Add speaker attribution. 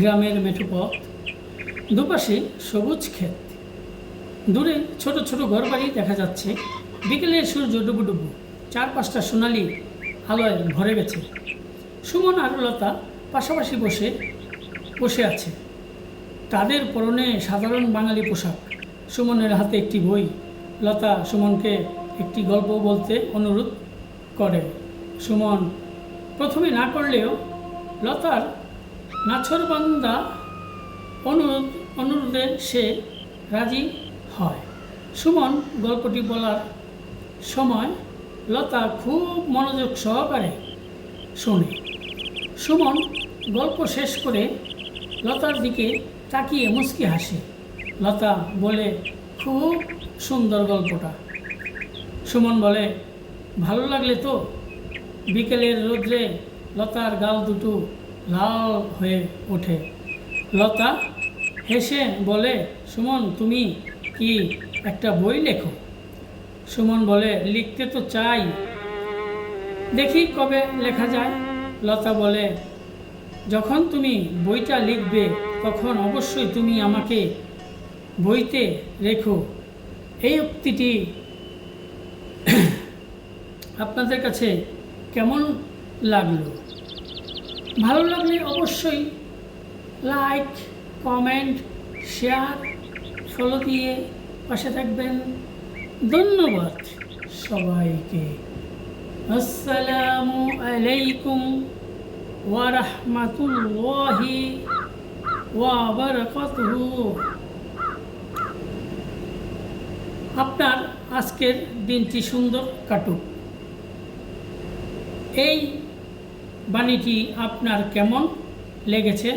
Speaker 1: গ্রামের মেঠো পথ, দুপাশে সবুজ ক্ষেত, দূরে ছোট ছোট ঘরবাড়ি দেখা যাচ্ছে। বিকেলের সূর্য ডুবুডুবু, চারপাশটা সোনালি আলোয় ভরে গেছে। সুমন আর লতা পাশাপাশি বসে আছে। তাদের পরনে সাধারণ বাঙালি পোশাক। সুমনের হাতে একটি বই। লতা সুমনকে একটি গল্প বলতে অনুরোধ করে। সুমন প্রথমে না করলেও লতার নাছোড়বান্দা অনুরোধে সে রাজি হয়। সুমন গল্পটি বলার সময় লতা খুব মনোযোগ সহকারে শোনে। সুমন গল্প শেষ করে লতার দিকে তাকিয়ে মুচকি হাসে। লতা বলে, খুব সুন্দর গল্পটা। সুমন বলে, ভালো লাগলে তো? বিকেলের রোদ্রে লতার গাল দুটো লাল হয়ে ওঠে। লতা হেসে বলে, সুমন তুমি কি একটা বই লেখো? সুমন বলে, লিখতে তো চাই, দেখি কবে লেখা যায়। লতা বলে, যখন তুমি বইটা লিখবে তখন অবশ্যই তুমি আমাকে বইতে রেখো। এই উক্তিটি আপনাদের কাছে কেমন লাগলো? ভালো লাগলে অবশ্যই লাইক, কমেন্ট, শেয়ার, ফলো দিয়ে পাশে থাকবেন। ধন্যবাদ সবাইকে। আসসালামু আলাইকুম ওয়া রাহমাতুল্লাহি ওয়া বারাকাতুহু। আপনার আজকের দিনটি সুন্দর কাটুক। এই বাণীটি আপনার কেমন লেগেছে